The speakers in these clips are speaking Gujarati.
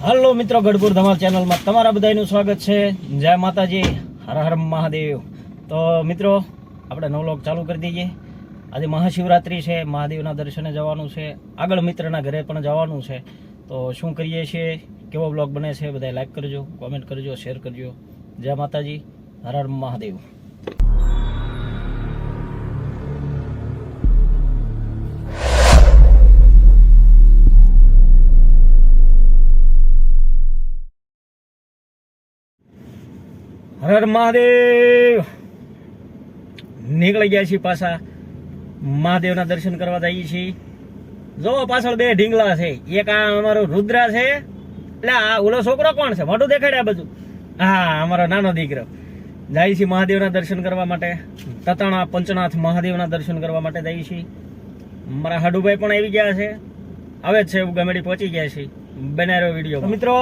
હાલો મિત્રો, ગઢપુર ધમાલ ચેનલમાં તમારા બધાનું સ્વાગત છે. જય માતાજી, હર હર મહાદેવ. તો મિત્રો, આપણે નવો વ્લોગ ચાલુ કરી દઈએ. આજે મહાશિવરાત્રિ છે, મહાદેવના દર્શને જવાનું છે, આગળ મિત્રના ઘરે પણ જવાનું છે. તો શું કરીએ છીએ, કેવો વ્લોગ બને છે, બધા લાઈક કરજો, કોમેન્ટ કરજો, શેર કરજો. જય માતાજી, હર હર મહાદેવ. હર હર મહાદેવ. નીકળી ગયા છીએ પાછા મહાદેવના દર્શન કરવા જઈએ છીએ. જો પાછળ બે ઢીંગલા છે, એક આ અમારો રુદ્રા છે, એટલે આ ઓલો છોકરો કોણ છે, મોટું દેખાડ્યા બધું, હા અમારો નાનો દીકરો. જઈએ છીએ મહાદેવના દર્શન કરવા માટે, તતાણા પંચનાથ મહાદેવના દર્શન કરવા માટે જઈએ છીએ. મારા હાડુભાઈ પણ આવી ગયા છે, આવે જ છે, ઉગામેડી પહોંચી ગયા છે. બનાવ્યો વિડીયો. મિત્રો,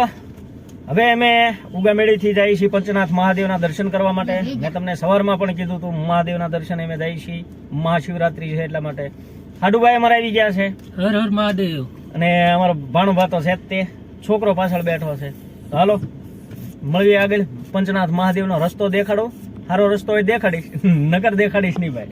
હવે અમે ઉગામેડીથી જઈએ છીએ પંચનાથ મહાદેવના દર્શન કરવા માટે. મેં તમને સવારમાં પણ કીધું હતું, મહાદેવના દર્શન અમે જઈએ છીએ, મહાશિવરાત્રિ છે એટલા માટે. હાડુભાઈ અમારા આવી ગયા છે. હર હર મહાદેવ. અને અમારો ભાણો ભાતો છે, તે છોકરો પાછળ બેઠો છે. તો હાલો મળીએ આગળ. પંચનાથ મહાદેવનો રસ્તો દેખાડો, સારો રસ્તો હોય દેખાડીશ, નકર દેખાડીશ નહીં ભાઈ.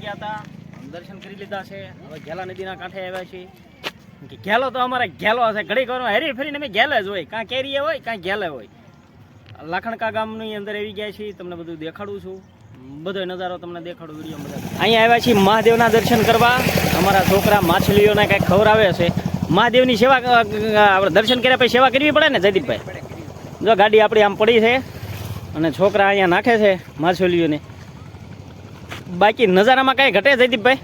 ગયા હતા, દર્શન કરી લીધા છે. હવે ઘેલા નદીના કાંઠે આવ્યા છીએ. ઘેલો તો અમારે ઘેલો હશે, ઘડીક વાર હેરી ફેરીને અમે ઘેલે જ હોય, કાં કેરીએ હોય કાં ઘેલે હોય. લાખણકા ગામની અંદર આવી ગયા છીએ, તમને બધું દેખાડું છું, બધો નજારો તમને દેખાડું વિડીયો બધા. અહીંયા આવ્યા છીએ મહાદેવના દર્શન કરવા. અમારા છોકરા માછલીઓને કંઈક ખવડાવે છે. મહાદેવની સેવા આપણે દર્શન કર્યા પછી સેવા કરવી પડે ને જયદીપભાઈ? જો ગાડી આપણી આમ પડી છે અને છોકરા અહીંયા નાખે છે માછલીઓને. બાકી નજારામાં કાંઈ ઘટે જયદીપભાઈ?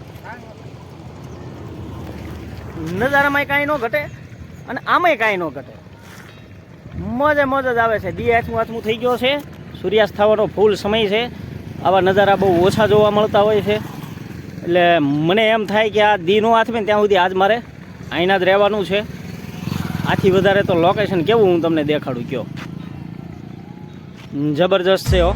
નજારામાં કાંઈ ન ઘટે અને આમાંય કાંઈ ન ઘટે. મોજે મોજ જ આવે છે. દી આથમું થઈ ગયો છે, સૂર્યાસ્ત થવાનો ફૂલ સમય છે. આવા નજારા બહુ ઓછા જોવા મળતા હોય છે. એટલે મને એમ થાય કે આ દી નો આથમે ત્યાં સુધી આજ મારે અહીંના જ રહેવાનું છે. આથી વધારે તો લોકેશન કેવું હું તમને દેખાડું, કયો જબરજસ્ત છે હો.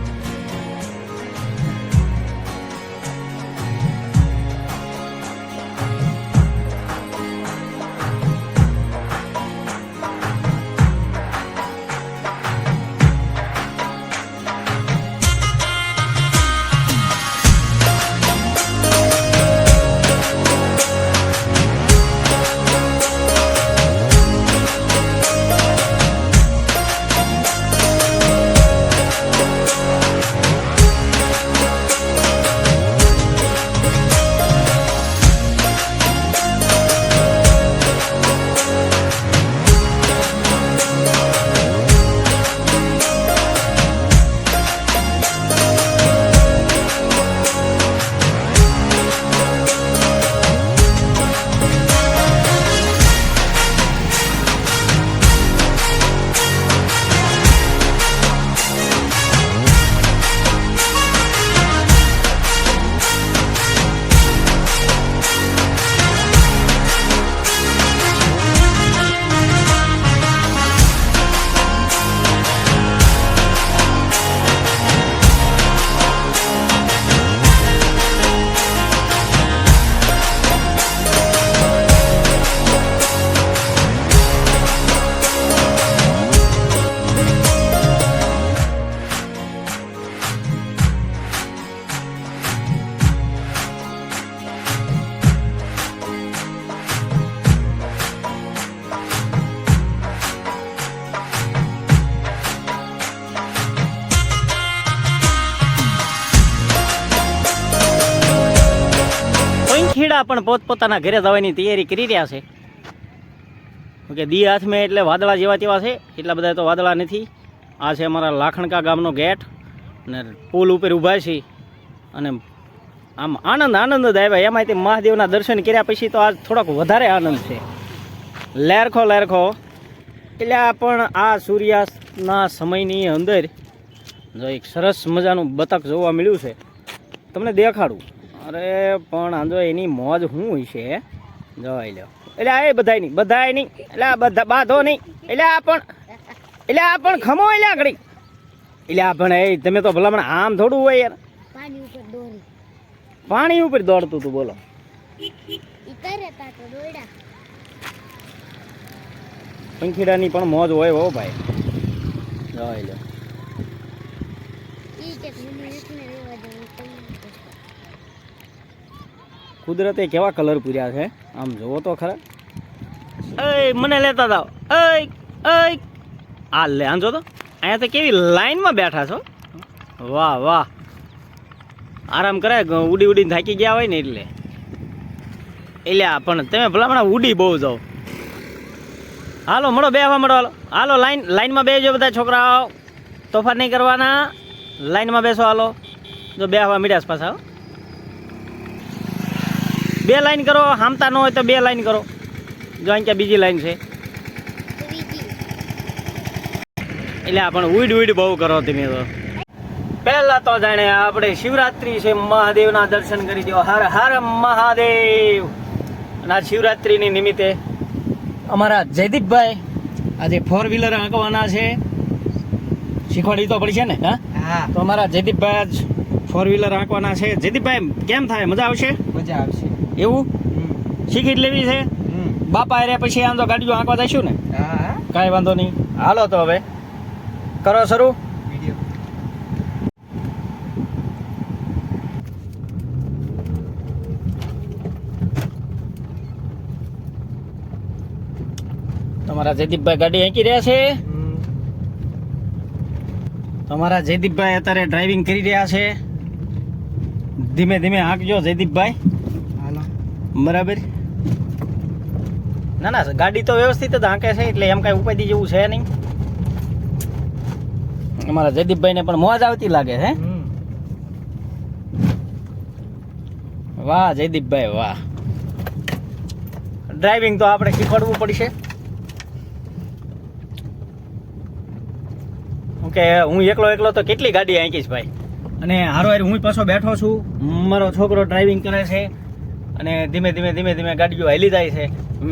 ખેડા પણ પોતપોતાના ઘરે જવાની તૈયારી કરી રહ્યા છે. કે દી હાથમાં એટલે વાદળા જેવા તેવા છે, એટલા બધા તો વાદળા નથી. આ છે અમારા લાખણકા ગામનો ગેટ અને પુલ ઉપર ઊભા છે અને આમ આનંદ જ આવ્યા. એમાં તે મહાદેવના દર્શન કર્યા પછી તો આજ થોડોક વધારે આનંદ છે. લેરખો એટલે પણ આ સૂર્યાસ્તના સમયની અંદર જો એક સરસ મજાનું બતક જોવા મળ્યું છે, તમને દેખાડું. અરે પણ આંજો એની મોજ શું હોય છે જોઈ લો. એટલે આ બધાય નહીં એટલે આ બધા બાંધો નહીં એટલે આ પણ ખમો એટલે આગળ એટલે આ પણ એ તમે તો ભલામણ આમ થોડું હોય યાર. પાણી ઉપર દોડતું તું, બોલો. પંખીડાની પણ મોજ હોય હો ભાઈ, જોઈ લો. કુદરતે કેવા કલર પૂર્યા છે આમ જોવો તો ખરા. મને લેતા જાઓ. આ લે આમ જો તો, અહીંયા તો કેવી લાઈનમાં બેઠા છો. વાહ આરામ કરે, ઉડીને થાકી ગયા હોય ને એટલે પણ તમે ભલામણ ઉડી બહુ જાઓ. હાલો મળો, બેહવા મળો. હાલો લાઈનમાં બેસજો બધા છોકરાઓ, તોફાન નહીં કરવાના. લાઈનમાં બેસો. હાલો જો બેહવા મળ્યા પાછા. 2 લાઈન કરો, હામતા ન હોય તો 2 લાઈન કરો. જો અહીં ક્યાં બીજી લાઈન છે એટલે પણ ઉડ બહુ કરો તમે તો. પહેલા તો જાણે આપણે શિવરાત્રી છે, મહાદેવના દર્શન કરી દો. હર હર મહાદેવ. અને આ શિવરાત્રીની નિમિત્તે અમારા જયદીપભાઈ આજે 4-વ્હીલર હાંકવાના છે. શીખવાડી તો પડશે ને? હા, તો અમારા જયદીપભાઈ આજ 4-વ્હીલર હાંકવાના છે. જયદીપભાઈ કેમ થાય? મજા આવશે? મજા આવશે. એવું શીખી જ લેવી છે. બાપા રહ્યા પછી આમ તો ગાડીઓ હાંકવા જઈશું ને? કાંઈ વાંધો નહીં. હાલો તો હવે કરો શરૂ. અમારા જયદીપભાઈ ગાડી હાંકી રહ્યા છે. અમારા જયદીપભાઈ અત્યારે ડ્રાઇવિંગ કરી રહ્યા છે. ધીમે ધીમે હાંકજો જયદીપભાઈ. બરાબર. ના ના, ગાડી તો વ્યવસ્થિત જ હાંકે છે, એટલે એમ કાંઈ ઉપાધિ જેવું છે નહીં. અમારા જયદીપભાઈને પણ મોજ આવતી લાગે છે. વાહ જયદીપભાઈ વાહ. ડ્રાઇવિંગ તો આપણે શીખવાડવું પડશે. કે હું એકલો તો કેટલી ગાડી હાંકીશ ભાઈ. અને હારો હાર હું પાછો બેઠો છું. મારો છોકરો ડ્રાઇવિંગ કરે છે અને ધીમે ધીમે ગાડીઓ હાલી જાય છે.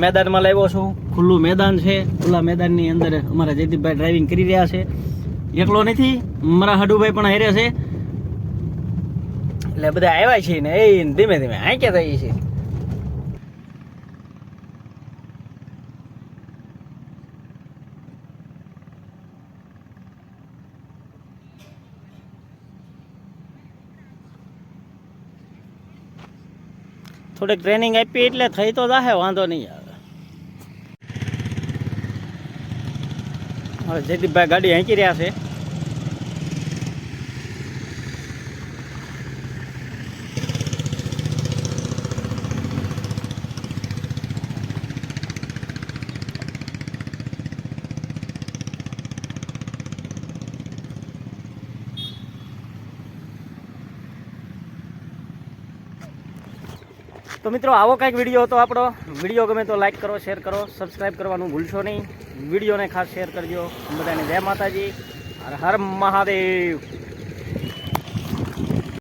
મેદાનમાં લાવ્યો છું. ખુલ્લું મેદાન છે. ખુલ્લા મેદાનની અંદર અમારા જયદીપભાઈ ડ્રાઇવિંગ કરી રહ્યા છે. એકલો નથી, મારા હડુભાઈ પણ હારે છે. એટલે બધા આવ્યા છીએ ને એ ધીમે ધીમે હાંક્યા જઈએ છીએ. થોડીક ટ્રેનિંગ આપી એટલે થઈ તો જાહે, વાંધો નહીં આવે. હવે જયદીપભાઈ ગાડી હાંકી રહ્યા છે. તો મિત્રો આવો કંઈક વિડીયો હતો આપણો. વિડીયો ગમે તો લાઈક કરો, શેર કરો, સબસ્ક્રાઈબ કરવાનું ભૂલશો નહીં. વિડીયોને ખાસ શેર કરજો. બધાને જય માતાજી, હર હર મહાદેવ.